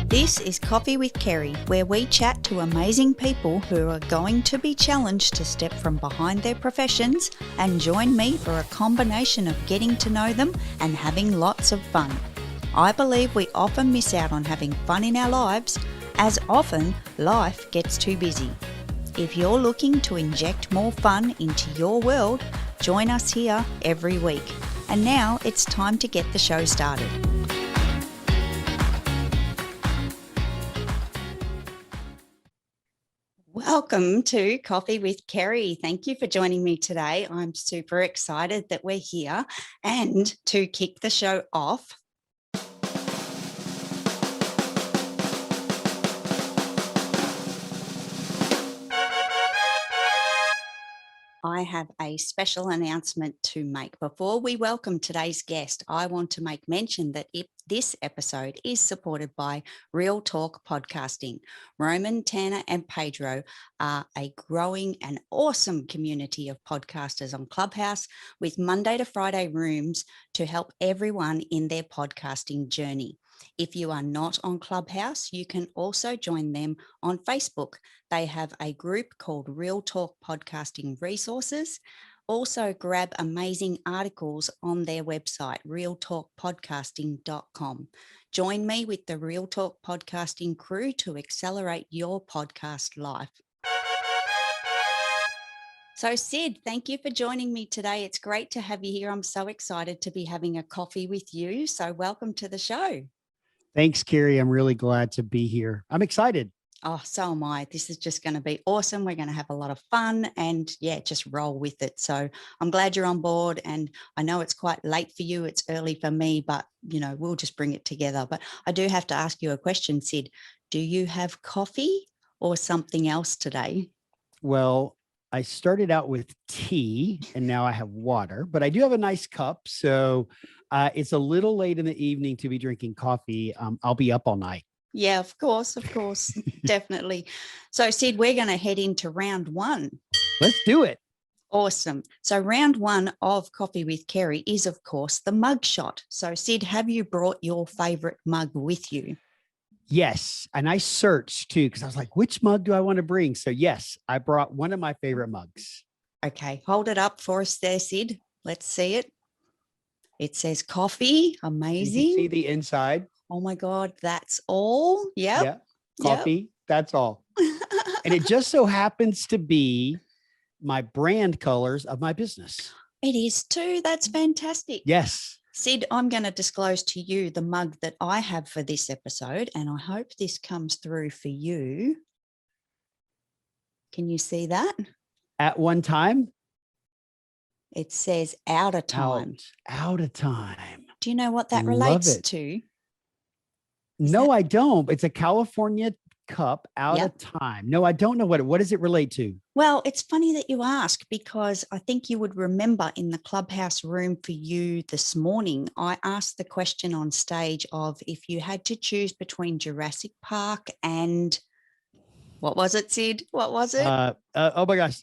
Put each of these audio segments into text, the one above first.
This is Coffee with Kerry, where we chat to amazing people who are going to be challenged to step from behind their professions and join me for a combination of getting to know them and having lots of fun. I believe we often miss out on having fun in our lives, as often life gets too busy. If you're looking to inject more fun into your world, join us here every week. And now it's time to get the show started. Welcome to Coffee with Kerry. Thank you for joining me today. I'm super excited that we're here, and to kick the show off, I have a special announcement to make. Before we welcome today's guest, I want to make mention that this episode is supported by Real Talk Podcasting. Roman, Tanner, and Pedro are a growing and awesome community of podcasters on Clubhouse with Monday to Friday rooms to help everyone in their podcasting journey. If you are not on Clubhouse, you can also join them on Facebook. They have a group called Real Talk Podcasting Resources. Also grab amazing articles on their website, realtalkpodcasting.com. Join me with the Real Talk Podcasting crew to accelerate your podcast life. So Sid, thank you for joining me today. It's great to have you here. I'm so excited to be having a coffee with you. So welcome to the show. Thanks, Kerry. I'm really glad to be here. I'm excited. Oh, so am I. This is just going to be awesome. We're going to have a lot of fun and just roll with it. So I'm glad you're on board, and I know it's quite late for you. It's early for me, but we'll just bring it together. But I do have to ask you a question, Sid. Do you have coffee or something else today? Well, I started out with tea and now I have water, but I do have a nice cup. So it's a little late in the evening to be drinking coffee. I'll be up all night. Yeah, of course, definitely. So Sid, we're going to head into round one. Let's do it. Awesome. So round one of Coffee with Kerry is, of course, the mug shot. So Sid, have you brought your favorite mug with you? Yes. And I searched too, because I was like, which mug do I want to bring? So yes, I brought one of my favorite mugs. Okay. Hold it up for us there, Sid. Let's see it. It says coffee. Amazing. You can see the inside. Oh my God. That's all. Yep. Yeah. Coffee. That's all. And it just so happens to be my brand colors of my business. It is too. That's fantastic. Yes. Sid, I'm going to disclose to you the mug that I have for this episode, and I hope this comes through for you. Can you see that? At one time? It says out of time. Out of time. Do you know what that relates to? No, I don't. It's a California cup out of time. No, I don't know what does it relate to? Well, it's funny that you ask, because I think you would remember in the Clubhouse room for you this morning, I asked the question on stage of if you had to choose between Jurassic Park and what was it, Sid? What was it? Oh my gosh.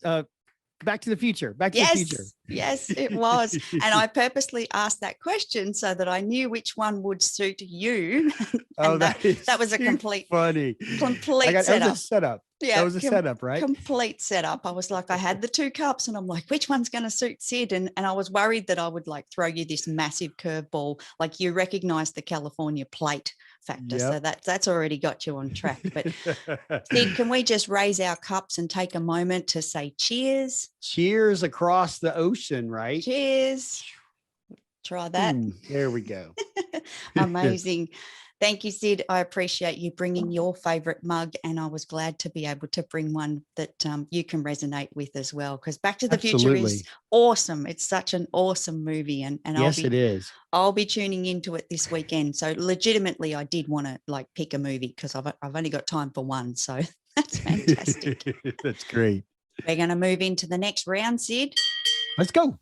Back to the Future. Back to the Future. Yes, it was. And I purposely asked that question so that I knew which one would suit you. Oh, that was a complete setup. That was a setup. Yeah, that was a setup, right? Complete setup. I was like, I had the two cups and I'm like, which one's going to suit Sid? And I was worried that I would throw you this massive curveball. Like, you recognize the California plate factor. Yep. So that's already got you on track. But Sid, can we just raise our cups and take a moment to say cheers? Cheers across the ocean, right? Cheers. Try that. There we go. Amazing. Thank you, Sid. I appreciate you bringing your favorite mug, and I was glad to be able to bring one that you can resonate with as well, because Back to the Future is awesome. It's such an awesome movie, and yes, it is. I'll be tuning into it this weekend. So legitimately, I did want to pick a movie, because I've only got time for one. So that's fantastic. That's great. We're going to move into the next round, Sid. Let's go.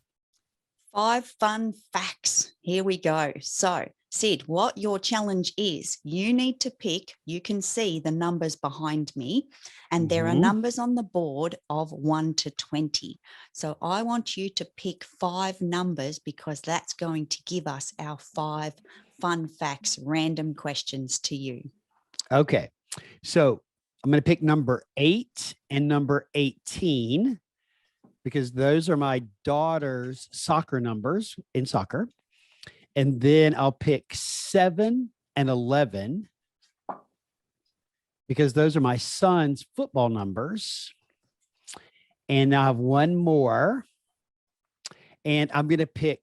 5 fun facts. Here we go. So, Sid, what your challenge is, you need to pick, you can see the numbers behind me, and there are numbers on the board of 1 to 20. So I want you to pick 5 numbers, because that's going to give us our 5 fun facts, random questions to you. Okay. So I'm going to pick number 8 and number 18 because those are my daughter's soccer numbers in soccer. And then I'll pick 7 and 11 because those are my son's football numbers. And I have one more. And I'm going to pick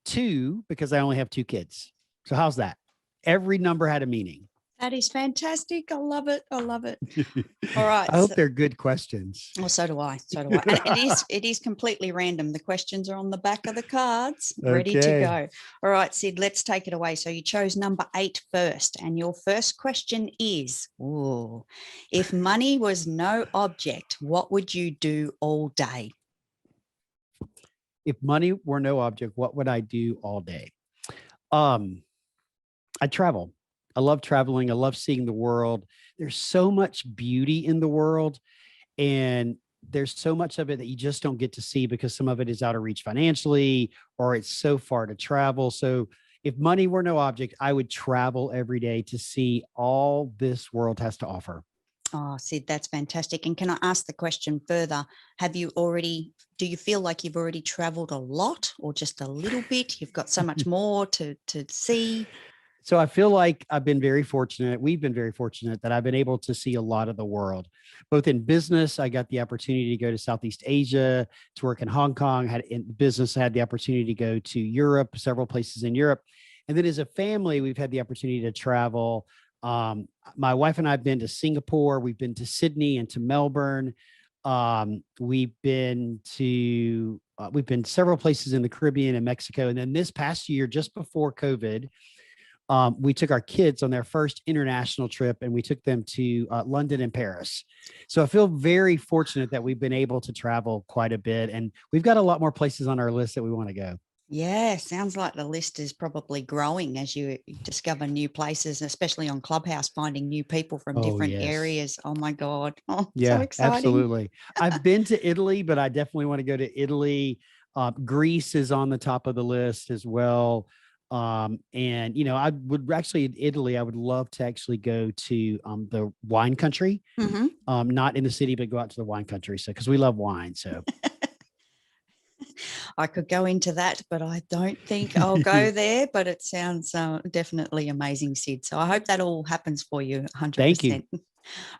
2 because I only have 2 kids. So how's that? Every number had a meaning. That is fantastic. I love it. I love it. All right. I hope they're good questions. Well, so do I. So do I. And it is completely random. The questions are on the back of the cards, ready to go. All right, Sid, let's take it away. So you chose number 8 first. And your first question is, if money was no object, what would you do all day? If money were no object, what would I do all day? I travel. I love traveling. I love seeing the world. There's so much beauty in the world, and there's so much of it that you just don't get to see because some of it is out of reach financially, or it's so far to travel. So if money were no object, I would travel every day to see all this world has to offer. Oh, Sid, that's fantastic. And can I ask the question further? Do you feel like you've already traveled a lot or just a little bit? You've got so much more to see. So I feel like I've been very fortunate. We've been very fortunate that I've been able to see a lot of the world, both in business. I got the opportunity to go to Southeast Asia, to work in Hong Kong, had in business, I had the opportunity to go to Europe, several places in Europe. And then as a family, we've had the opportunity to travel. My wife and I have been to Singapore. We've been to Sydney and to Melbourne. We've been several places in the Caribbean and Mexico. And then this past year, just before COVID, we took our kids on their first international trip and we took them to London and Paris. So I feel very fortunate that we've been able to travel quite a bit, and we've got a lot more places on our list that we want to go. Yeah, sounds like the list is probably growing as you discover new places, especially on Clubhouse, finding new people from different areas. Oh my God. Oh, yeah, so exciting. Absolutely. I've been to Italy, but I definitely want to go to Italy. Greece is on the top of the list as well. And I would actually in Italy, I would love to actually go to the wine country. Mm-hmm. Not in the city, but go out to the wine country. So because we love wine. So I could go into that, but I don't think I'll go there. But it sounds definitely amazing, Sid. So I hope that all happens for you 100%. Thank you.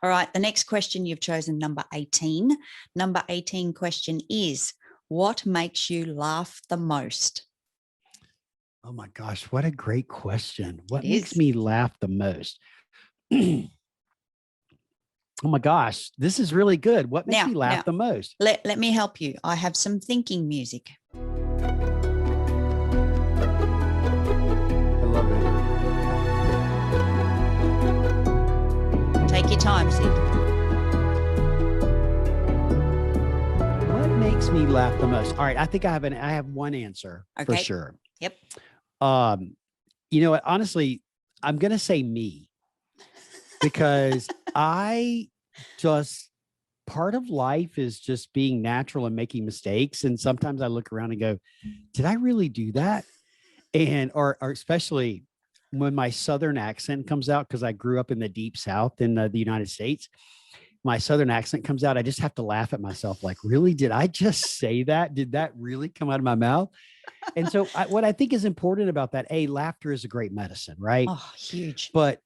All right. The next question you've chosen, number 18. Number 18 question is, what makes you laugh the most? Oh my gosh, what a great question. What makes me laugh the most? Oh my gosh, this is really good. What makes me laugh the most? Let me help you. I have some thinking music. I love it. Take your time, Sid. What makes me laugh the most? All right, I think I have one answer for sure. Yep. Honestly, I'm going to say me because part of life is just being natural and making mistakes. And sometimes I look around and go, did I really do that? And, or especially when my Southern accent comes out, because I grew up in the deep South in the United States, my Southern accent comes out. I just have to laugh at myself. Like, really, did I just say that? Did that really come out of my mouth? And so what I think is important about that, laughter is a great medicine, right? Oh, huge. But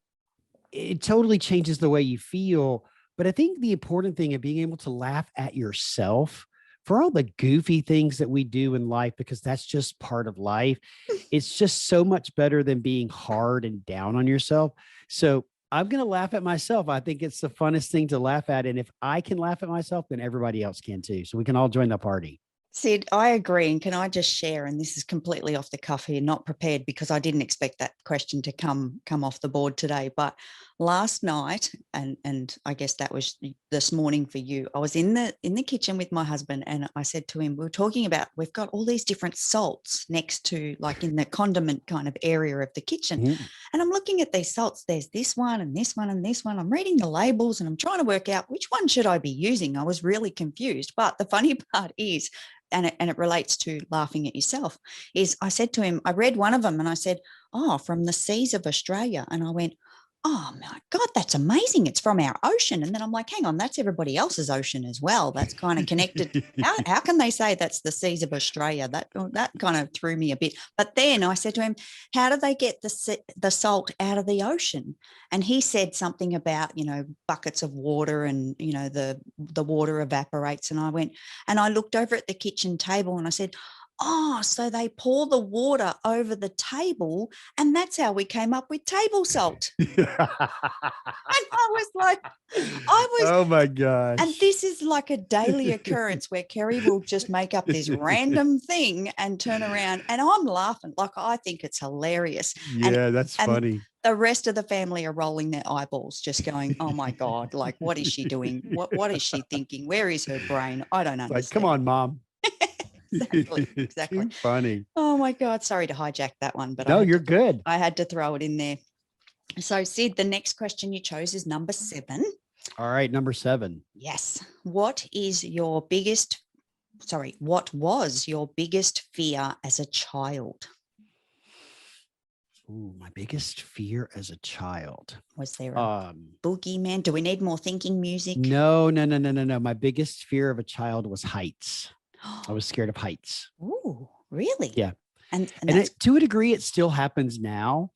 it totally changes the way you feel. But I think the important thing of being able to laugh at yourself for all the goofy things that we do in life, because that's just part of life. It's just so much better than being hard and down on yourself. So I'm going to laugh at myself. I think it's the funnest thing to laugh at. And if I can laugh at myself, then everybody else can too. So we can all join the party. Sid, I agree. And can I just share, and this is completely off the cuff here, not prepared because I didn't expect that question to come off the board today. But last night, and I guess that was this morning for you, I was in the kitchen with my husband and I said to him, we were talking about, we've got all these different salts next to, like in the condiment kind of area of the kitchen. Mm-hmm. And I'm looking at these salts. There's this one and this one and this one. I'm reading the labels and I'm trying to work out which one should I be using. I was really confused. But the funny part is, and it relates to laughing at yourself, is I said to him, I read one of them and I said, oh, from the seas of Australia. And I went, oh my God, that's amazing. It's from our ocean. And then I'm like, hang on, that's everybody else's ocean as well. That's kind of connected. How can they say that's the seas of Australia? That kind of threw me a bit. But then I said to him, how do they get the salt out of the ocean? And he said something about, buckets of water and, the water evaporates. And I looked over at the kitchen table and I said, oh, so they pour the water over the table, and that's how we came up with table salt. And I was like, oh my and gosh. this is like a daily occurrence where Kerry will just make up this random thing and turn around, and I'm laughing. Like, I think it's hilarious. Yeah, that's And funny. the rest of the family are rolling their eyeballs, just going, oh my God, like, what is she doing? What is she thinking? Where is her brain? I don't understand. Like, come on, Mom. Exactly. Too funny. Oh my God. Sorry to hijack that one, but No, you're good. I had to throw it in there. So, Sid, the next question you chose is number 7. All right, number 7. Yes. What was your biggest fear as a child? Ooh, my biggest fear as a child. Was there a boogeyman? Do we need more thinking music? No. My biggest fear of a child was heights. I was scared of heights. Oh, really? Yeah. And to a degree, it still happens now.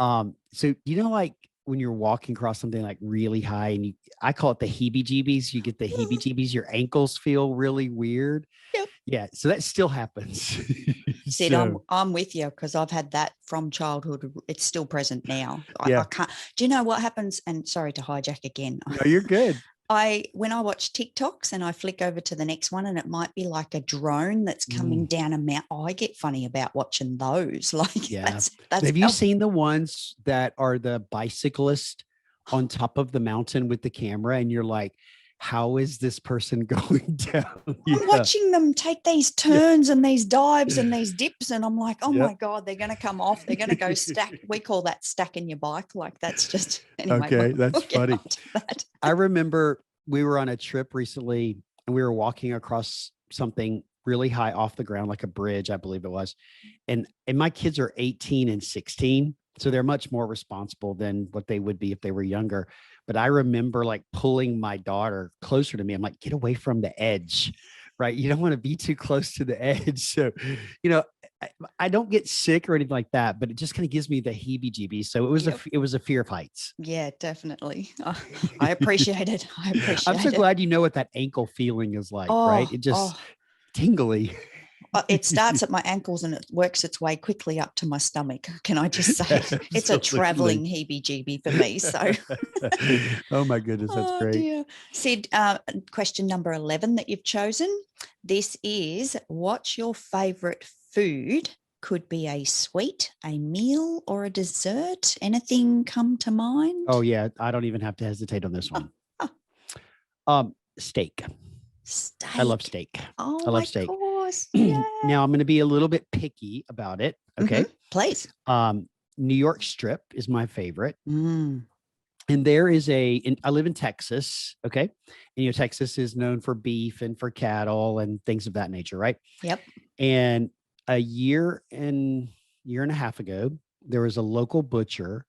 So, like when you're walking across something like really high and I call it the heebie-jeebies, you get the heebie-jeebies, your ankles feel really weird. Yep. Yeah. So that still happens. Sid, I'm with you, because I've had that from childhood. It's still present now. Yeah. I can't. Do you know what happens? And sorry to hijack again. No, you're good. When I watch TikToks and I flick over to the next one and it might be like a drone that's coming down a mountain, I get funny about watching those. Like, yeah. That's have you seen the ones that are the bicyclist on top of the mountain with the camera? And you're like, how is this person going down? I'm watching them take these turns and these dives and these dips. And I'm like, oh my God, they're going to come off. They're going to go stack. We call that stacking your bike. Like, that's just, anyway. Okay, that's funny. That. I remember we were on a trip recently and we were walking across something really high off the ground, like a bridge, I believe it was. And my kids are 18 and 16. So they're much more responsible than what they would be if they were younger. But I remember like pulling my daughter closer to me. I'm like, get away from the edge, right? You don't want to be too close to the edge. So, I don't get sick or anything like that, but it just kind of gives me the heebie-jeebies. So it was a fear of heights. Yeah, definitely. I appreciate it. I'm so glad you know what that ankle feeling is like, right? It just tingly. It starts at my ankles and it works its way quickly up to my stomach. Can I just say it's a traveling heebie-jeebie for me. So, oh my goodness, that's great. Dear. Sid, question number 11 that you've chosen. This is, what's your favorite food? Could be a sweet, a meal, or a dessert. Anything come to mind? Oh yeah, I don't even have to hesitate on this one. Steak. Steak. I love steak. Oh, I love steak. Yeah. Now I'm going to be a little bit picky about it. Okay. Please. New York strip is my favorite. And there is I live in Texas. Okay. And, Texas is known for beef and for cattle and things of that nature. Right. Yep. And a year and a half ago, there was a local butcher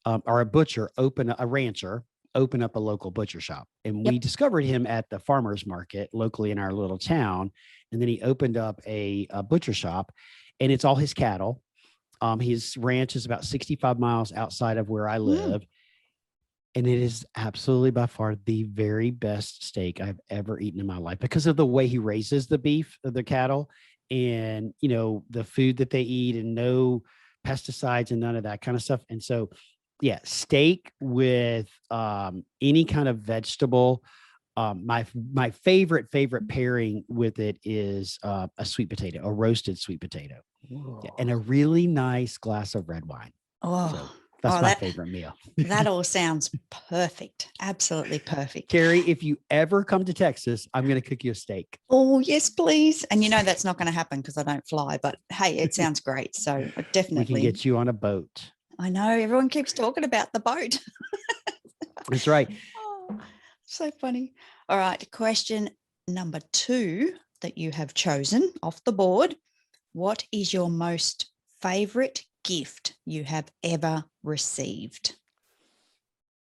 a rancher open up a local butcher shop. And we discovered him at the farmer's market locally in our little town. And then he opened up a butcher shop, and it's all his cattle. His ranch is about 65 miles outside of where I live. And it is absolutely by far the very best steak I've ever eaten in my life because of the way he raises the beef of the cattle and, the food that they eat, and no pesticides and none of that kind of stuff. And so, yeah, steak with any kind of vegetable. My favorite pairing with it is a sweet potato, a roasted sweet potato, and a really nice glass of red wine. So that's my favorite meal. That all sounds perfect. Absolutely perfect. Kerry, if you ever come to Texas, I'm going to cook you a steak. Oh, yes, please. And that's not going to happen because I don't fly, but hey, it sounds great. So definitely. We can get you on a boat. I know. Everyone keeps talking about the boat. That's right. So funny. All right. Question number 2 that you have chosen off the board. What is your most favorite gift you have ever received?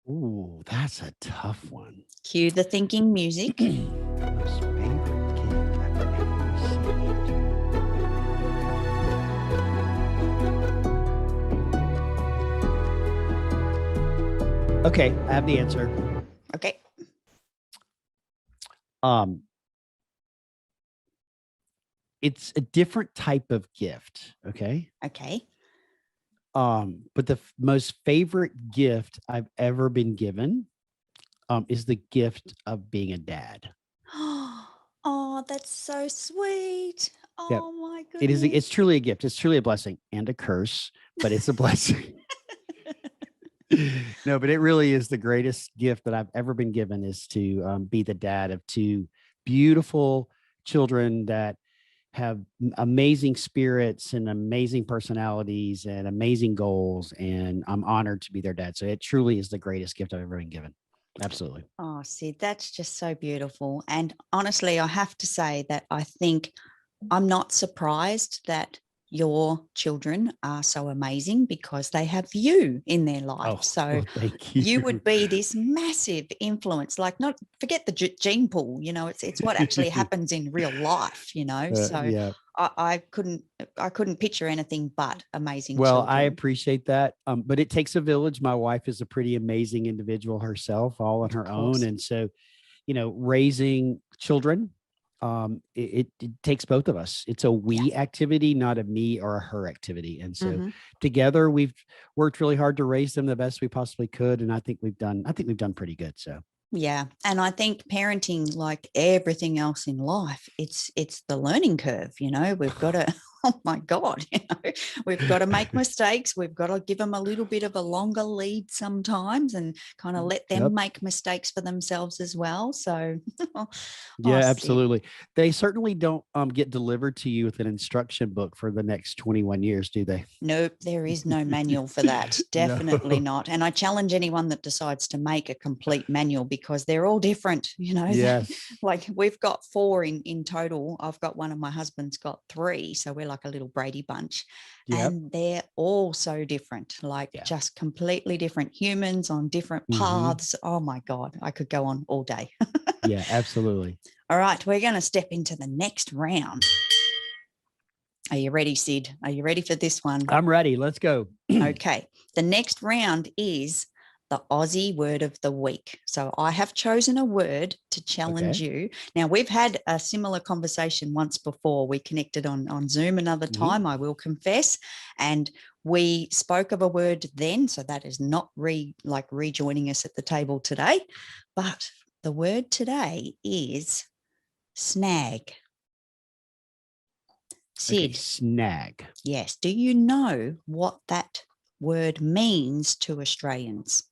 Ooh, that's a tough one. Cue the thinking music. Most favorite gift I've ever received. Okay, I have the answer. Okay. Um, it's a different type of gift. Okay. Okay. But the most favorite gift I've ever been given is the gift of being a dad. Oh, that's so sweet. Yep. Oh my It is. It's goodness. truly a gift. It's truly a blessing and a curse, but it's a blessing. No, but it really is the greatest gift that I've ever been given is to be the dad of two beautiful children that have amazing spirits and amazing personalities and amazing goals. And I'm honored to be their dad. So it truly is the greatest gift I've ever been given. Absolutely. Oh, Sid, that's just so beautiful. And honestly, I have to say that I think I'm not surprised that your children are so amazing because they have you in their life. Oh, So well, thank you you. would be this massive influence, like not forget the gene pool, it's what actually happens in real life, So Yeah. I couldn't picture anything but amazing Well, I children. appreciate that. But it takes a village. My wife is a pretty amazing individual herself, all on Of her own. course. And so, raising children, it takes both of us. It's a Yeah. we activity, not a me or a her activity. And so Hmm. together we've worked really hard to raise them the best we possibly could. And I think we've done pretty good. So Yeah. And I think parenting, like everything else in life, it's the learning curve, we've got to, oh my God, we've got to make mistakes. We've got to give them a little bit of a longer lead sometimes and kind of let them yep. make mistakes for themselves as well. So oh Yeah, Sid. absolutely. They certainly don't get delivered to you with an instruction book for the next 21 years, do they? Nope, there is no manual for that. No. Definitely not. And I challenge anyone that decides to make a complete manual because they're all different. Yes. Like we've got four in total. I've got one and my husband's got three. So we're like a little Brady bunch. Yep. And they're all so different, like Yeah. just completely different humans on different Hmm. paths. Oh my God, I could go on all day. Yeah, absolutely. All right, we're going to step into the next round. Are you ready, Sid? Are you ready for this one? I'm ready. Let's go. Okay. The next round is the Aussie word of the week. So I have chosen a word to challenge Okay. you. Now, we've had a similar conversation once before. We connected on Zoom another Mhm. time, I will confess. And we spoke of a word then. So that is not rejoining us at the table today. But the word today is snag. Okay. Sid, Snag. yes. Do you know what that word means to Australians?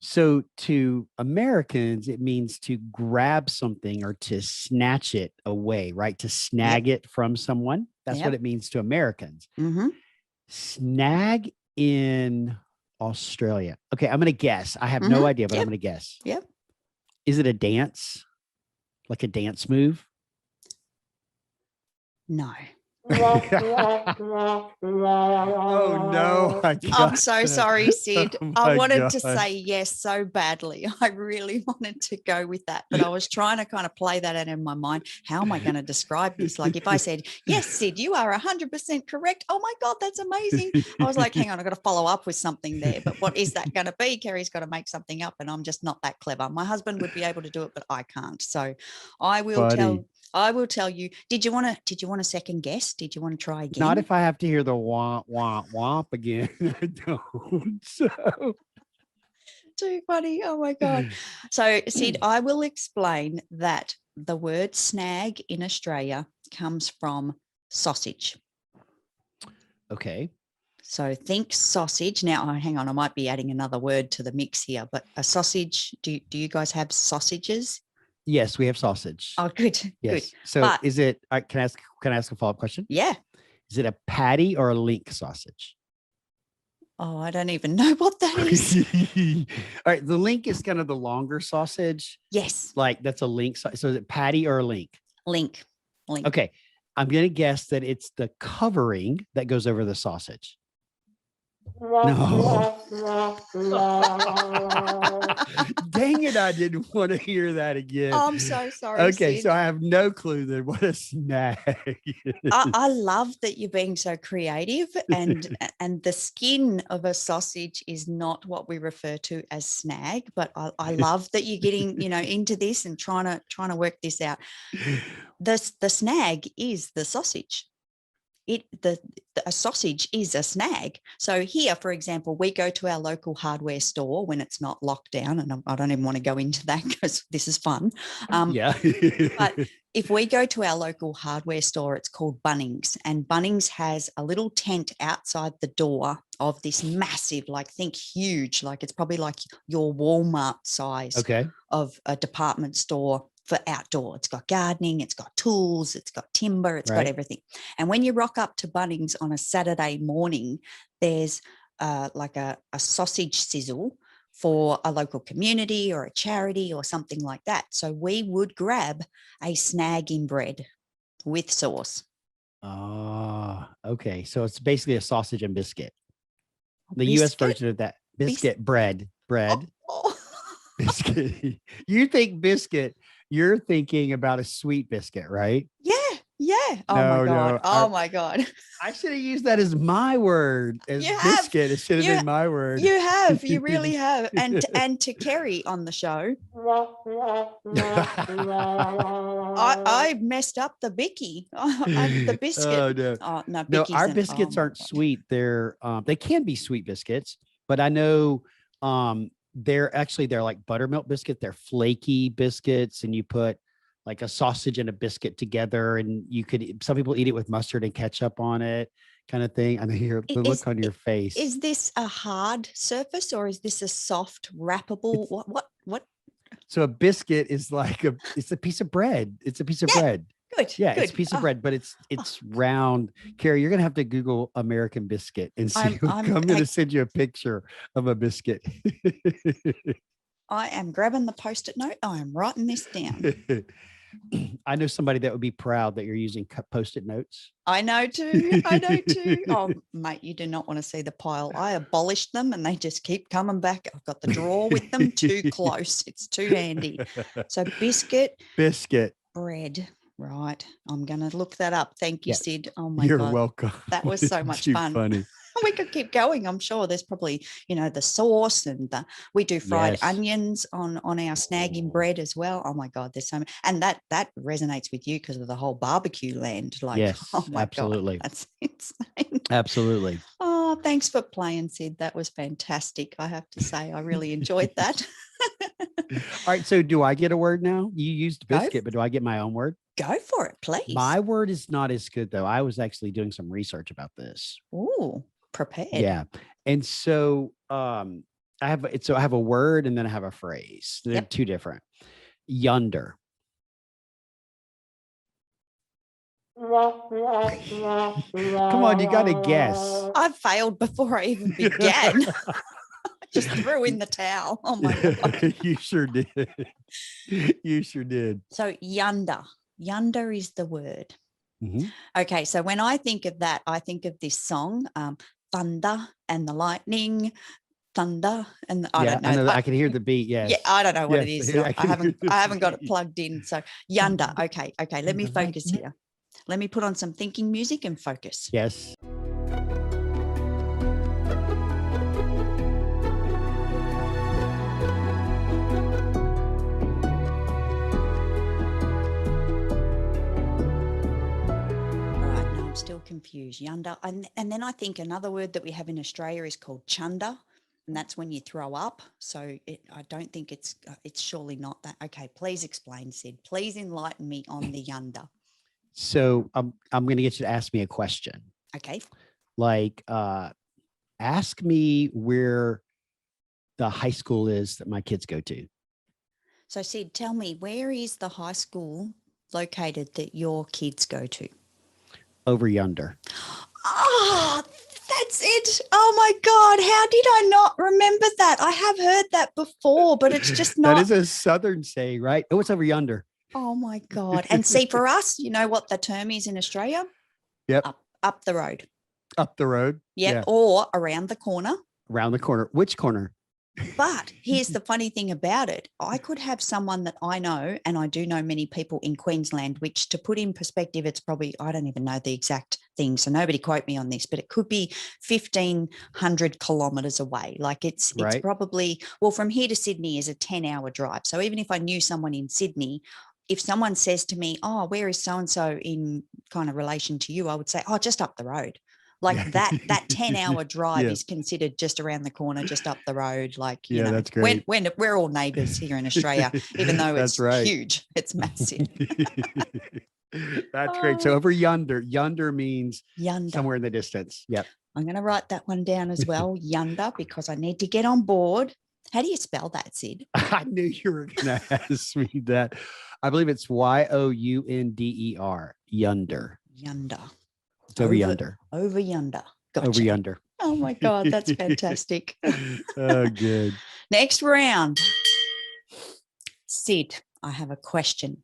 So to Americans, it means to grab something or to snatch it away, right? To Yep. snag it from someone. That's what Yep. it means to Americans. Mm-hmm. Snag in Australia. Okay, I'm going to guess. I have no Mm-hmm. idea, but I'm Yep. going to guess. Yep. Is it a dance? Like a dance move? No. Oh no, I I'm got so that. sorry, Sid. Oh I my wanted to say gosh. yes so badly. I really wanted to go with that, but I was trying to kind of play that out in my mind. How am I going to describe this? Like if I said, yes, Sid, you are 100% correct. Oh my God, that's amazing. I was like, hang on, I've got to follow up with something there. But what is that going to be? Kerry's got to make something up, and I'm just not that clever. My husband would be able to do it, but I can't. So I will Funny. tell I will tell you. Did you want a second guess? Did you want to try Not again? if I have to hear the womp womp womp again. I don't. So Too funny. Oh my God. So, Sid, I will explain that the word snag in Australia comes from sausage. okay. So think sausage. Now, hang on, I might be adding another word to the mix here, but a sausage, do you guys have sausages? Yes, we have sausage. Oh, good, good. Yes. So But is it can I ask a follow-up question? yeah. Is it a patty or a link sausage? Oh, I don't even know what that All is. right. The link is kind of the longer sausage. Yes. Like that's a link. So is it patty or a link? Link. Link. Okay. I'm going to guess that it's the covering that goes over the sausage. No. Dang it, I didn't want to hear that again. I'm so sorry, Okay, Sid. so I have no clue then what a snag is. I love that you're being so creative, and the skin of a sausage is not what we refer to as snag, but I love that you're getting, into this and trying to work this out. The snag is the sausage. A sausage is a snag. So here, for example, we go to our local hardware store when it's not locked down, and I don't even want to go into that because this is fun. Yeah. But if we go to our local hardware store, it's called Bunnings, and Bunnings has a little tent outside the door of this massive, think huge, it's probably like your Walmart size Okay. of a department store for outdoor. It's got gardening, it's got tools, it's got timber, it's got everything. And when you rock up to Bunnings on a Saturday morning, there's like a sausage sizzle for a local community or a charity or something like that. So we would grab a snag in bread with sauce. Oh, okay. So it's basically a sausage and biscuit. The US version of that. Biscuit bread. Oh. Biscuit. You think biscuit, you're thinking about a sweet biscuit, right? Yeah. Oh my God. Oh my God. I should have used that as my word, as biscuit. It should have been my word. You have. You really have. And to Kerry on the show, I messed up the bicky. The biscuit. Oh no. No, our biscuits aren't sweet. They're they can be sweet biscuits, but I know they're like buttermilk biscuit. They're flaky biscuits, and you put like a sausage and a biscuit together, and some people eat it with mustard and ketchup on it, kind of thing. I mean, the look on your face. Is this a hard surface or is this a soft wrappable? What? So a biscuit is it's a piece of bread. It's a piece of bread. Good. Yeah, good. it's a piece of bread, but it's round. Carrie, you're gonna have to Google American biscuit and see. I'm gonna send you a picture of a biscuit. I am grabbing the Post-it note. I am writing this down. I know somebody that would be proud that you're using Post-it notes. I know too. Oh, mate, you do not want to see the pile. I abolished them and they just keep coming back. I've got the drawer with them too close. It's too handy. So biscuit, bread. Right. I'm going to look that up. Thank you, Sid. Oh my God. You're welcome. That was so much fun. Funny. We could keep going. I'm sure there's probably, the sauce, and we do fried onions on our snagging bread as well. Oh my God, there's so many. And that resonates with you because of the whole barbecue land. Yes, oh my absolutely. God, that's insane. Absolutely. Oh, thanks for playing, Sid. That was fantastic. I have to say, I really enjoyed that. All right. So do I get a word now? You used biscuit, but do I get my own word? Go for it, please. My word is not as good though. I was actually doing some research about this. Ooh, prepared. Yeah. And so I have a word and then I have a phrase. They're two different. Yonder. Come on, you got to guess. I failed before I even began. Just threw in the towel. Oh my God. You sure did. You sure did. So yonder is the word. Mm-hmm. Okay. So when I think of that, I think of this song, Thunder and the Lightning, Thunder. And I don't know. I can hear the beat. Yes. Yeah. I don't know what it is. I haven't got it plugged in. So yonder. Okay. Let me focus here. Let me put on some thinking music and focus. Yes. I'm still confused. Yonder. And then I think another word that we have in Australia is called chunder, and that's when you throw up. So I don't think it's surely not that. Okay, please explain, Sid. Please enlighten me on the yonder. So I'm going to get you to ask me a question. Okay. Like, ask me where the high school is that my kids go to. So Sid, tell me, where is the high school located that your kids go to? Over yonder. Oh, that's it. Oh my God. How did I not remember that? I have heard that before, but it's just not. That is a Southern saying, right? Oh, it's over yonder. Oh my God. And see, for us, you know what the term is in Australia? Yep. Up the road. Up the road. Yeah. Or around the corner. Around the corner. Which corner? But here's the funny thing about it. I could have someone that I know, and I do know many people in Queensland, which to put in perspective, it's probably, I don't even know the exact thing. So nobody quote me on this, but it could be 1,500 kilometers away. Like it's probably, well, from here to Sydney is a 10-hour drive. So even if I knew someone in Sydney, if someone says to me, oh, where is so-and-so in kind of relation to you, I would say, oh, just up the road. Like that 10-hour drive is considered just around the corner, just up the road. Like, you know, that's great. When we're all neighbors here in Australia, even though it's huge, it's massive. That's great. So over yonder means somewhere in the distance. Yep. I'm going to write that one down as well, yonder, because I need to get on board. How do you spell that, Sid? I knew you were going to ask me that. I believe it's Younder. Yonder. Yonder. It's over yonder. Over yonder. Gotcha. Over yonder. Oh my God, that's fantastic. Oh, good. Next round. Sid, I have a question.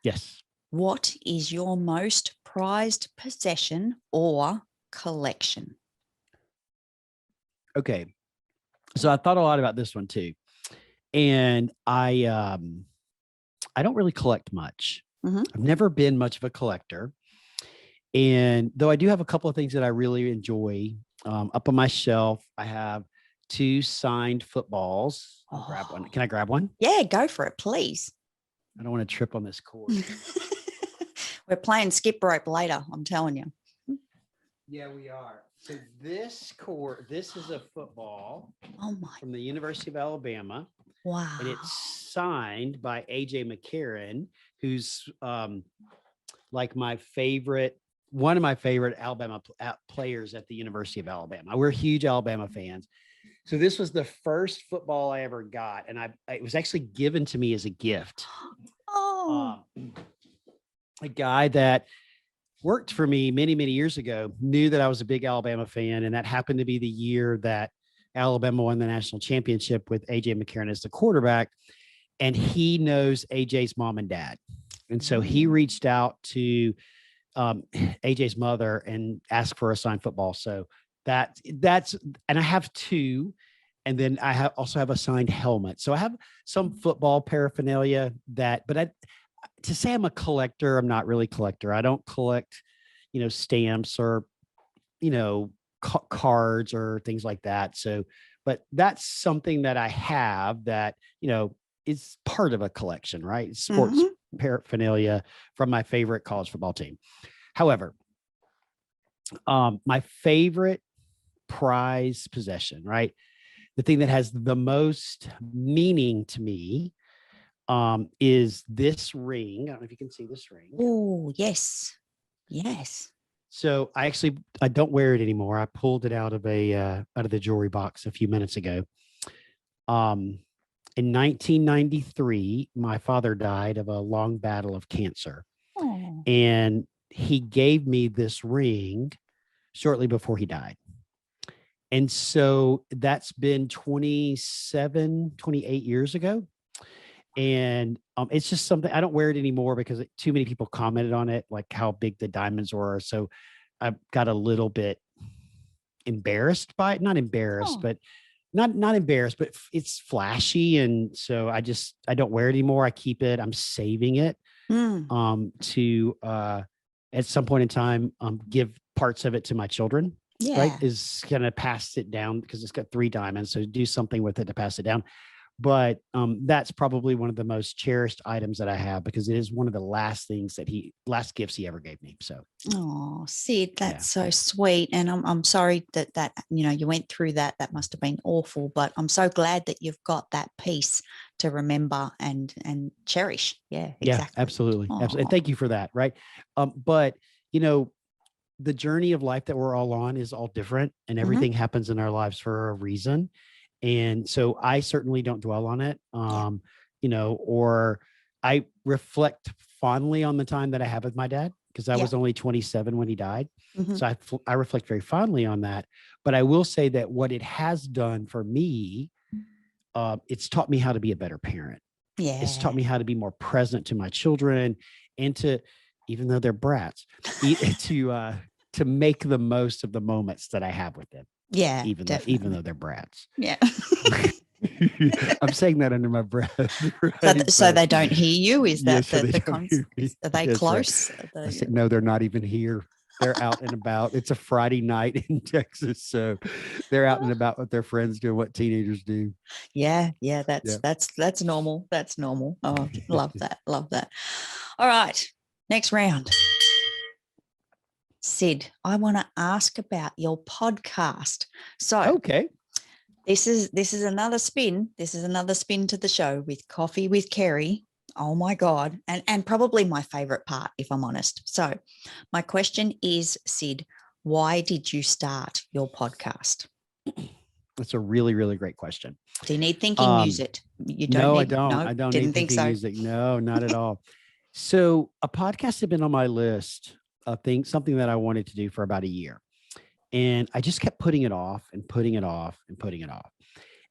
Yes. What is your most prized possession or collection? Okay. So I thought a lot about this one too. And I don't really collect much. Mm-hmm. I've never been much of a collector. And though I do have a couple of things that I really enjoy, up on my shelf, I have 2 signed footballs. I'll grab one. Can I grab one? Yeah, go for it, please. I don't want to trip on this cord. We're playing skip rope later, I'm telling you. Yeah, we are. So this is a football from the University of Alabama. Wow. And it's signed by AJ McCarron, who's like one of my favorite Alabama players at the University of Alabama. We're huge Alabama fans. So this was the first football I ever got. And it was actually given to me as a gift. Oh. A guy that worked for me many, many years ago knew that I was a big Alabama fan. And that happened to be the year that Alabama won the national championship with AJ McCarron as the quarterback. And he knows AJ's mom and dad. And so he reached out to AJ's mother and asked for a signed football. So that's, and I have 2, and then I also have a signed helmet. So I have some football paraphernalia but to say I'm a collector, I'm not really a collector. I don't collect, stamps or, cards or things like that. So, but that's something that I have that, is part of a collection, right? Sports paraphernalia from my favorite college football team. However, my favorite prize possession, right? The thing that has the most meaning to me is this ring. I don't know if you can see this ring. Oh, yes. Yes. So I don't wear it anymore. I pulled it out of the jewelry box a few minutes ago. In 1993, my father died of a long battle of cancer. Oh. And he gave me this ring shortly before he died. And so that's been 28 years ago. And it's just something, I don't wear it anymore because too many people commented on it, like how big the diamonds were. So I got a little bit embarrassed by it. Not embarrassed, but not embarrassed, but it's flashy. And so I don't wear it anymore. I keep it. I'm saving it to at some point in time, give parts of it to my children. Yeah. Right. Is going to pass it down because it's got 3 diamonds. So do something with it to pass it down. But that's probably one of the most cherished items that I have because it is one of the last gifts he ever gave me. So, oh, Sid, that's so sweet, and I'm sorry that you went through that. That must have been awful, but I'm so glad that you've got that piece to remember and cherish. Yeah, exactly. Yeah, absolutely, absolutely. And thank you for that. Right, but the journey of life that we're all on is all different, and everything happens in our lives for a reason. And so I certainly don't dwell on it, or I reflect fondly on the time that I have with my dad because I was only 27 when he died. So I reflect very fondly on that. But I will say that what it has done for me, it's taught me how to be a better parent. Yeah. It's taught me how to be more present to my children and to, even though they're brats, to to make the most of the moments that I have with them. Yeah, even definitely. though they're brats. Yeah. I'm saying that under my breath. Right? So they don't hear you? Is that so the are they close? I said, no, they're not even here. They're out and about. It's a Friday night in Texas. So they're out and about with their friends doing what teenagers do. Yeah. That's normal. That's normal. Oh, love that. Love that. All right. Next round. Sid, I want to ask about your podcast. So okay. This is another spin. This is another spin to the show with Coffee with Kerry. Oh my God. And probably my favorite part, if I'm honest. So my question is, Sid, why did you start your podcast? That's a really, really great question. Do you need thinking music? You don't No, need, I don't. no, I don't didn't need think thinking so. music. No, not at all. So a podcast had been on my list of things, something that I wanted to do for about a year. And I just kept putting it off and putting it off and putting it off.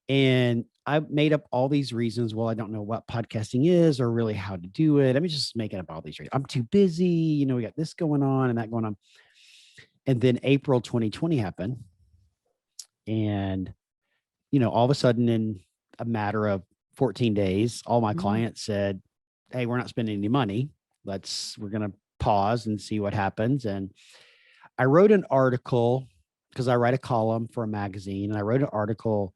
And I made up all these reasons. Well, I don't know what podcasting is or really how to do it. I'm just making up all these reasons. I'm too busy. You know, we got this going on and that going on. And then April 2020 happened. And, you know, all of a sudden in a matter of 14 days, all my clients said, hey, we're not spending any money. We're going to pause and see what happens. And I wrote an article because I write a column for a magazine. And I wrote an article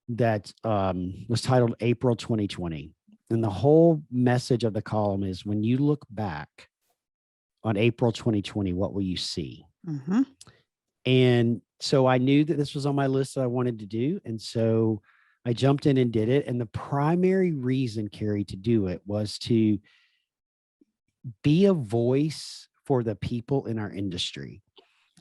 that was titled April 2020. And the whole message of the column is when you look back on April 2020, what will you see? Mm-hmm. And so I knew that this was on my list that I wanted to do. And so I jumped in and did it. And the primary reason, Kerry, to do it was to be a voice for the people in our industry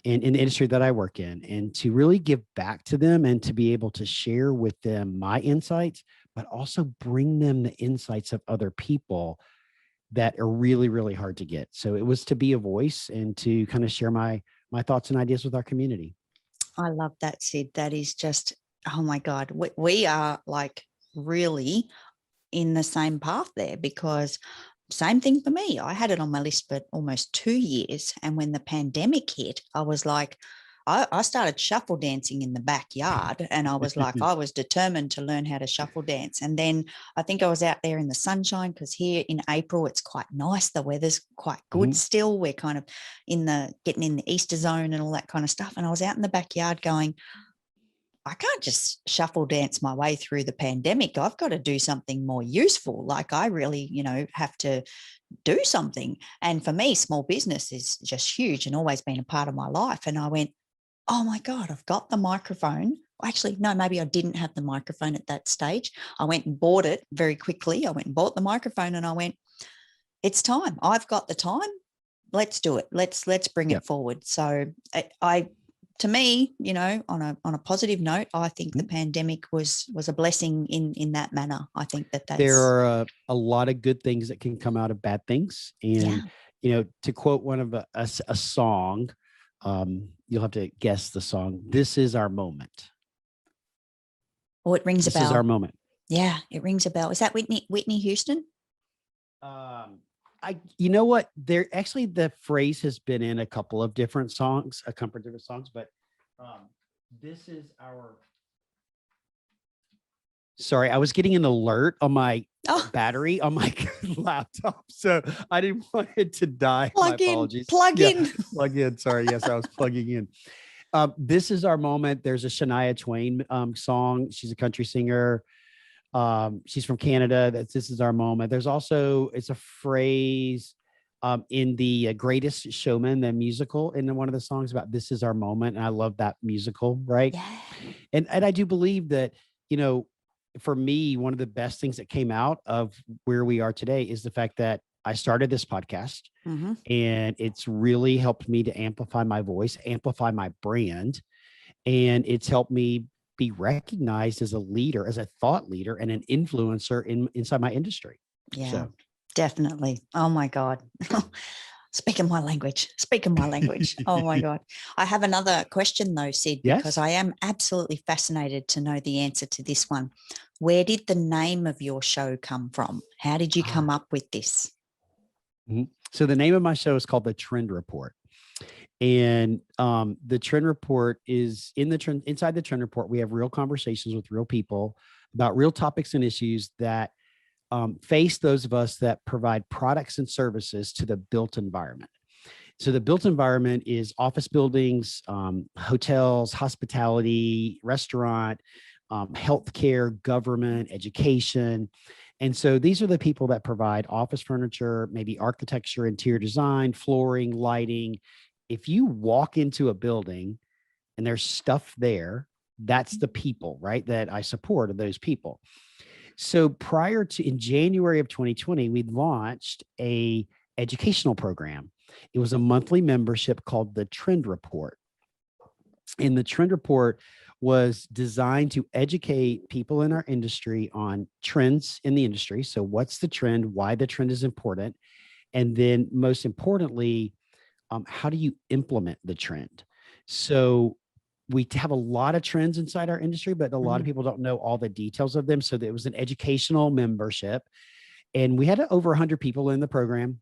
and in the industry that I work in, and to really give back to them and to be able to share with them my insights, but also bring them the insights of other people that are really, really hard to get. So it was to be a voice and to kind of share my thoughts and ideas with our community. I love that, Sid. That is just, oh my God, we are like really in the same path there, because same thing for me. I had it on my list for almost 2 years. And when the pandemic hit, I was like, I started shuffle dancing in the backyard, and I was like, I was determined to learn how to shuffle dance. And then I think I was out there in the sunshine, because here in April, it's quite nice. The weather's quite good still. We're kind of getting in the Easter zone and all that kind of stuff. And I was out in the backyard going, I can't just shuffle dance my way through the pandemic. I've got to do something more useful. Like I really, have to do something. And for me, small business is just huge and always been a part of my life. And I went, oh my God, I've got the microphone. Actually, no, maybe I didn't have the microphone at that stage. I went and bought it very quickly. I went and bought the microphone and I went, it's time. I've got the time. Let's do it. Let's bring it forward. So to me, on a positive note, I think the pandemic was a blessing in that manner. I think that's there are a lot of good things that can come out of bad things. And, to quote one of a song, you'll have to guess the song. This is our moment. Oh, it rings a bell. This is our moment. Yeah, it rings a bell. Is that Whitney Houston? You know what? The phrase has been in a couple of different songs, but this is our. Sorry, I was getting an alert on my battery on my laptop, so I didn't want it to die. My apologies. Plug in. Sorry, yes, I was plugging in. This is our moment. There's a Shania Twain song. She's a country singer. She's from Canada. This is our moment. There's also, it's a phrase in the Greatest Showman, the musical, in one of the songs about this is our moment. And I love that musical, right? Yeah. And I do believe that, for me, one of the best things that came out of where we are today is the fact that I started this podcast, and it's really helped me to amplify my voice, amplify my brand, and it's helped me be recognized as a leader, as a thought leader and an influencer inside my industry. Yeah, definitely. Oh my God. Speaking my language. Oh my God. I have another question though, Sid, because I am absolutely fascinated to know the answer to this one. Where did the name of your show come from? How did you come up with this? So the name of my show is called The Trend Report. And the trend report is inside the trend report. We have real conversations with real people about real topics and issues that face those of us that provide products and services to the built environment. So the built environment is office buildings, hotels, hospitality, restaurant, healthcare, government, education. And so these are the people that provide office furniture, maybe architecture, interior design, flooring, lighting. If you walk into a building and there's stuff there, that's the people, right? That I support of those people. So prior to in January of 2020, we launched a educational program. It was a monthly membership called the Trend Report. And the Trend Report was designed to educate people in our industry on trends in the industry. So what's the trend, why the trend is important, and then most importantly, how do you implement the trend? So we have a lot of trends inside our industry, but a lot of people don't know all the details of them. So it was an educational membership, and we had over 100 people in the program.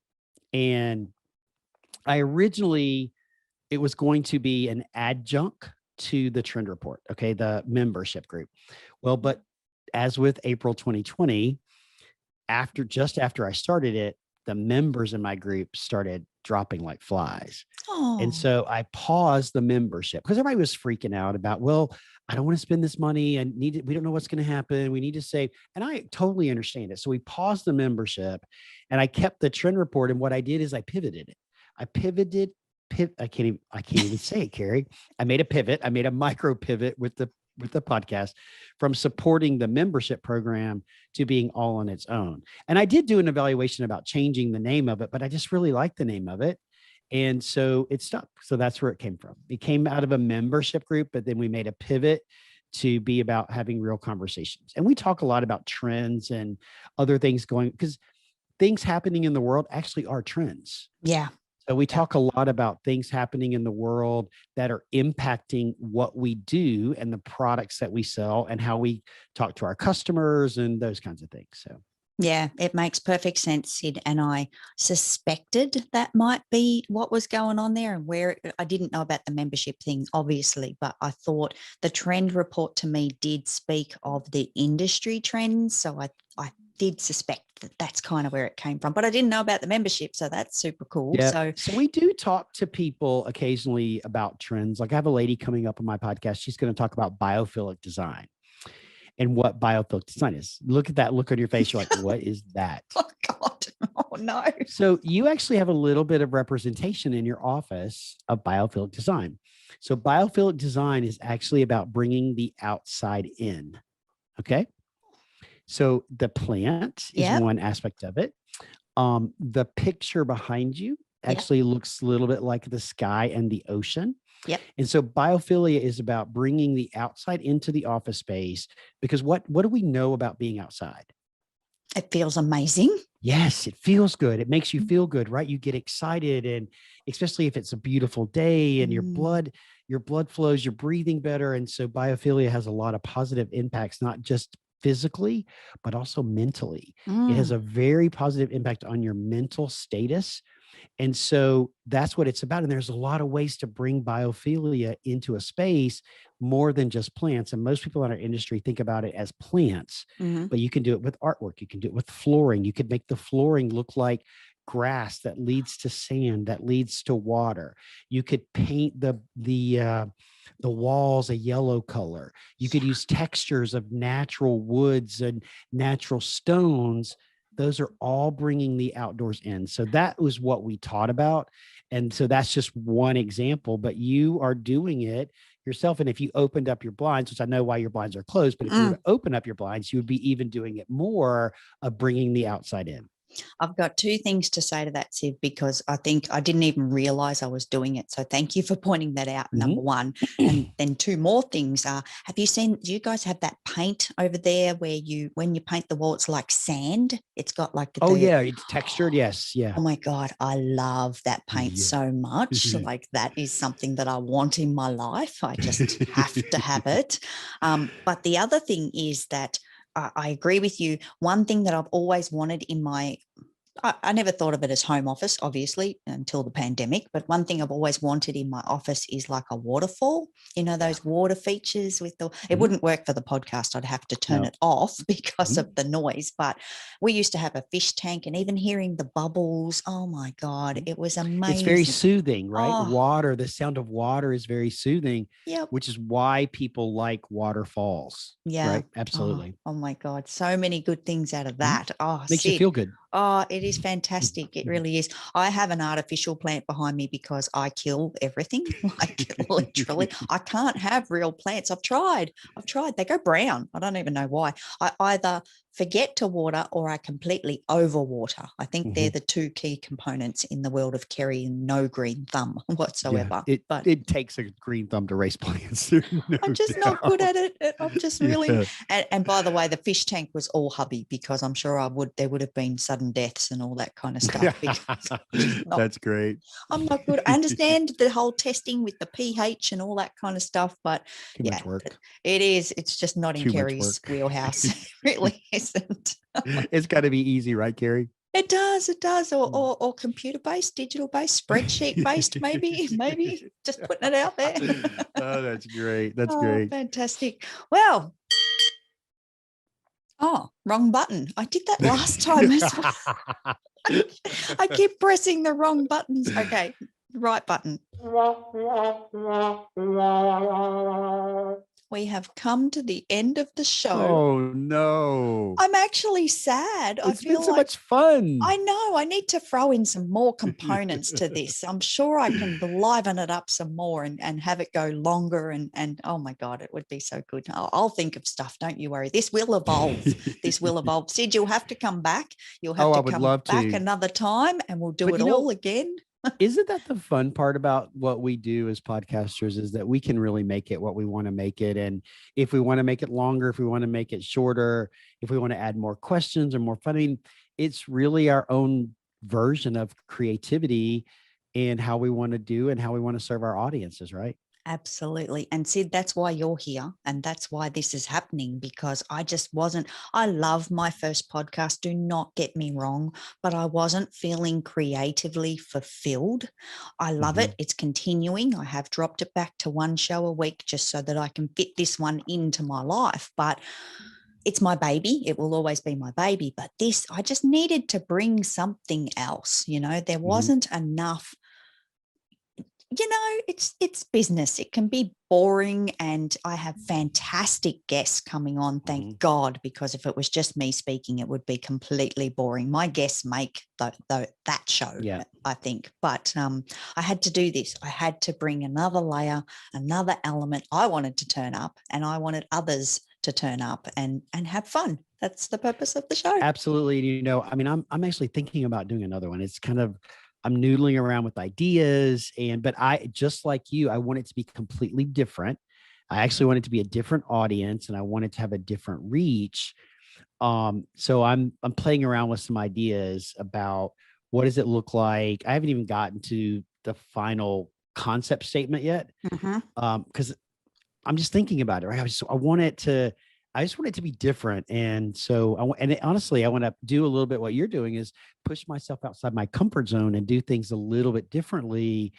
And it was going to be an adjunct to the Trend Report, okay, the membership group. Well, but as with April 2020, just after I started it, the members in my group started dropping like flies. And so I paused the membership because everybody was freaking out about, well, I don't want to spend this money. We don't know what's going to happen. We need to save. And I totally understand it. So we paused the membership and I kept the Trend Report. And what I did is I pivoted it. I can't even say it, Kerry. I made a pivot. I made a micro pivot with the podcast from supporting the membership program to being all on its own. And I did do an evaluation about changing the name of it, but I just really liked the name of it. And so it stuck. So that's where it came from. It came out of a membership group, but then we made a pivot to be about having real conversations. And we talk a lot about trends and other things because things happening in the world actually are trends. Yeah. So we talk a lot about things happening in the world that are impacting what we do and the products that we sell and how we talk to our customers and those kinds of things. So yeah, it makes perfect sense, Sid. And I suspected that might be what was going on there, and where I didn't know about the membership thing, obviously, but I thought the Trend Report to me did speak of the industry trends. So I did suspect that that's kind of where it came from, but I didn't know about the membership. So that's super cool. Yeah. So we do talk to people occasionally about trends. Like I have a lady coming up on my podcast. She's going to talk about biophilic design and what biophilic design is. Look at that look on your face. You're like, what is that? Oh God. Oh no. So you actually have a little bit of representation in your office of biophilic design. So biophilic design is actually about bringing the outside in. Okay. So the plant is one aspect of it. The picture behind you actually looks a little bit like the sky and the ocean. Yep. And so biophilia is about bringing the outside into the office space, because what do we know about being outside? It feels amazing. Yes, it feels good. It makes you feel good, right? You get excited, and especially if it's a beautiful day and your blood flows, you're breathing better. And so biophilia has a lot of positive impacts, not just physically, but also mentally. It has a very positive impact on your mental status. And so that's what it's about. And there's a lot of ways to bring biophilia into a space more than just plants. And most people in our industry think about it as plants, but you can do it with artwork. You can do it with flooring. You could make the flooring look like grass that leads to sand, that leads to water. You could paint the walls a yellow color. You could use textures of natural woods and natural stones. Those are all bringing the outdoors in. So that was what we taught about. And so that's just one example, but you are doing it yourself. And if you opened up your blinds, which I know why your blinds are closed, but if you were to open up your blinds, you would be even doing it more of bringing the outside in. I've got two things to say to that, Sid, because I think I didn't even realize I was doing it. So thank you for pointing that out, number one. And then two more things are, do you guys have that paint over there where when you paint the wall, it's like sand? It's got like it's textured. Yes. Yeah. Oh my God. I love that paint so much. Like that is something that I want in my life. I just have to have it. But the other thing is that I agree with you. One thing that I've always wanted in my I never thought of it as home office, obviously, until the pandemic. But one thing I've always wanted in my office is like a waterfall, those water features with it wouldn't work for the podcast. I'd have to turn it off because of the noise. But we used to have a fish tank, and even hearing the bubbles, oh my God, it was amazing. It's very soothing, right? Oh. Water, the sound of water is very soothing, which is why people like waterfalls. Yeah. Right. Absolutely. Oh my God. So many good things out of that. Oh, makes you feel good. Oh, it is fantastic. It really is. I have an artificial plant behind me because I kill everything. Like literally, I can't have real plants. I've tried. They go brown. I don't even know why. I either forget to water or I completely overwater. I think they're the two key components in the world of Kerry, and no green thumb whatsoever. Yeah, it takes a green thumb to raise plants. No I'm just not good at it. I'm just really. And by the way, the fish tank was all hubby, because I'm sure there would have been sudden deaths and all that kind of stuff. That's great. I'm not good. I understand the whole testing with the pH and all that kind of stuff, but too much work. It is. It's just not in Kerry's wheelhouse. It really isn't. It's got to be easy, right, Kerry? It does. Or computer-based, digital-based, spreadsheet-based, maybe. Just putting it out there. Oh, that's great. That's great. Fantastic. Well, wrong button. I did that last time as well. I keep pressing the wrong buttons. Okay, right button. We have come to the end of the show. Oh, no. I'm actually sad. It's been so much fun. I know. I need to throw in some more components to this. I'm sure I can liven it up some more and have it go longer. And oh my God, it would be so good. I'll think of stuff. Don't you worry. This will evolve. Sid, you'll have to come back. You'll have to come back another time, and we'll do it all again. Isn't that the fun part about what we do as podcasters, is that we can really make it what we want to make it. And if we want to make it longer, if we want to make it shorter, if we want to add more questions or more fun, I mean, it's really our own version of creativity and how we want to do and how we want to serve our audiences, right? Absolutely. And Sid, that's why you're here. And that's why this is happening, because I love my first podcast. Do not get me wrong, but I wasn't feeling creatively fulfilled. I love it. It's continuing. I have dropped it back to one show a week just so that I can fit this one into my life. But it's my baby. It will always be my baby. But this, I just needed to bring something else. There wasn't enough. It's business. It can be boring, and I have fantastic guests coming on, thank God, because if it was just me speaking, it would be completely boring. My guests make that show, I think. But I had to do this. I had to bring another layer, another element. I wanted to turn up, and I wanted others to turn up and have fun. That's the purpose of the show. Absolutely. I mean, I'm actually thinking about doing another one. It's kind of, I'm noodling around with ideas, but I, just like you, I want it to be completely different. I actually want it to be a different audience, and I want it to have a different reach. So I'm playing around with some ideas about what does it look like. I haven't even gotten to the final concept statement yet, because I'm just thinking about it. Right? I just want it to be different. And so, honestly, I want to do a little bit what you're doing, is push myself outside my comfort zone and do things a little bit differently,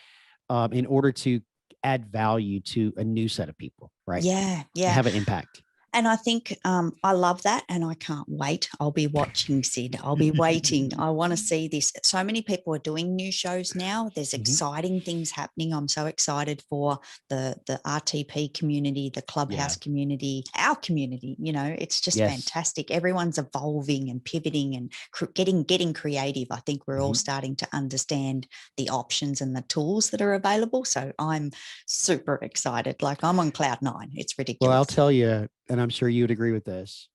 in order to add value to a new set of people, right? Yeah. Have an impact. And I think I love that, and I can't wait. I'll be watching, Sid. I'll be waiting. I want to see this. So many people are doing new shows now. There's exciting things happening. I'm so excited for the RTP community, the Clubhouse community, our community. It's just fantastic. Everyone's evolving and pivoting and getting creative. I think we're all starting to understand the options and the tools that are available. So I'm super excited. Like, I'm on cloud 9. It's ridiculous. Well, I'll tell you, and I'm sure you would agree with this.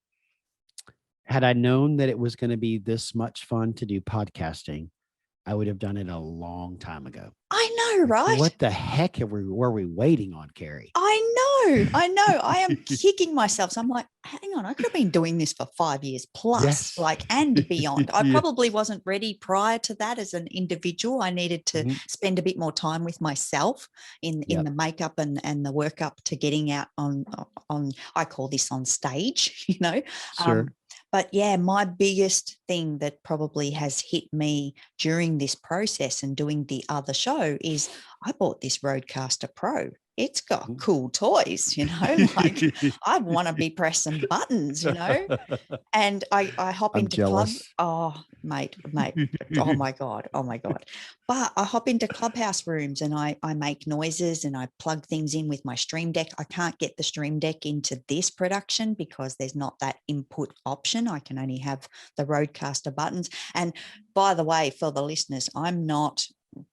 Had I known that it was going to be this much fun to do podcasting, I would have done it a long time ago. I know, right? What the heck were we waiting on, Kerry? I know. I am kicking myself. So I'm like, hang on, I could have been doing this for 5 years plus, and beyond. I probably wasn't ready prior to that as an individual. I needed to spend a bit more time with myself in the makeup and the workup to getting out on I call this on stage, Sure. But yeah, my biggest thing that probably has hit me during this process and doing the other show is I bought this Roadcaster Pro. It's got cool toys, like I want to be pressing buttons, and I hop I'm into club. jealous. Oh, mate. Oh my God. Oh my God. But I hop into clubhouse rooms and I make noises and I plug things in with my Stream Deck. I can't get the Stream Deck into this production because there's not that input option. I can only have the Roadcaster buttons. And by the way, for the listeners, I'm not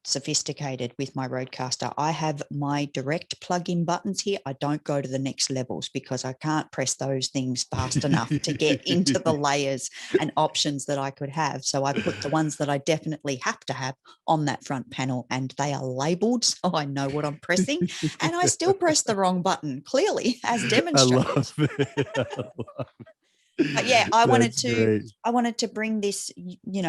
sophisticated with my Roadcaster. I have my direct plug-in buttons here. I don't go to the next levels because I can't press those things fast enough to get into the layers and options that I could have. So I put the ones that I definitely have to have on that front panel, and they are labeled so I know what I'm pressing. And I still press the wrong button, clearly, as demonstrated. I love it. But yeah, I wanted to bring this,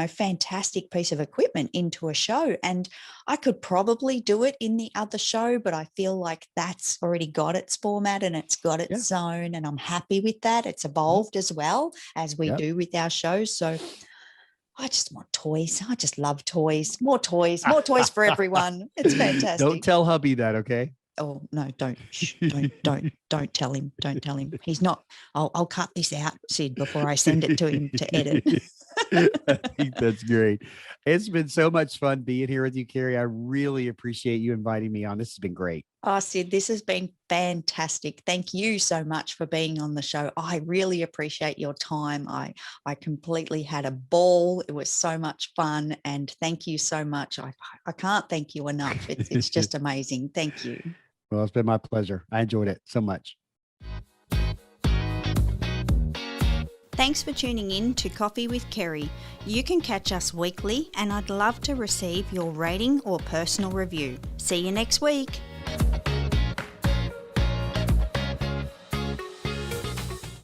fantastic piece of equipment into a show, and I could probably do it in the other show, but I feel like that's already got its format and it's got its zone, and I'm happy with that. It's evolved as well as we do with our shows. So I just want toys. I just love toys. More toys for everyone. It's fantastic. Don't tell hubby that, okay? Oh no, don't tell him. Don't tell him. He's not. I'll cut this out, Sid, before I send it to him to edit. I think that's great. It's been so much fun being here with you, Kerry. I really appreciate you inviting me on. This has been great. Oh, Sid, this has been fantastic. Thank you so much for being on the show. I really appreciate your time. I completely had a ball. It was so much fun. And thank you so much. I can't thank you enough. It's just amazing. Thank you. Well, it's been my pleasure. I enjoyed it so much. Thanks for tuning in to Coffee with Kerry. You can catch us weekly, and I'd love to receive your rating or personal review. See you next week.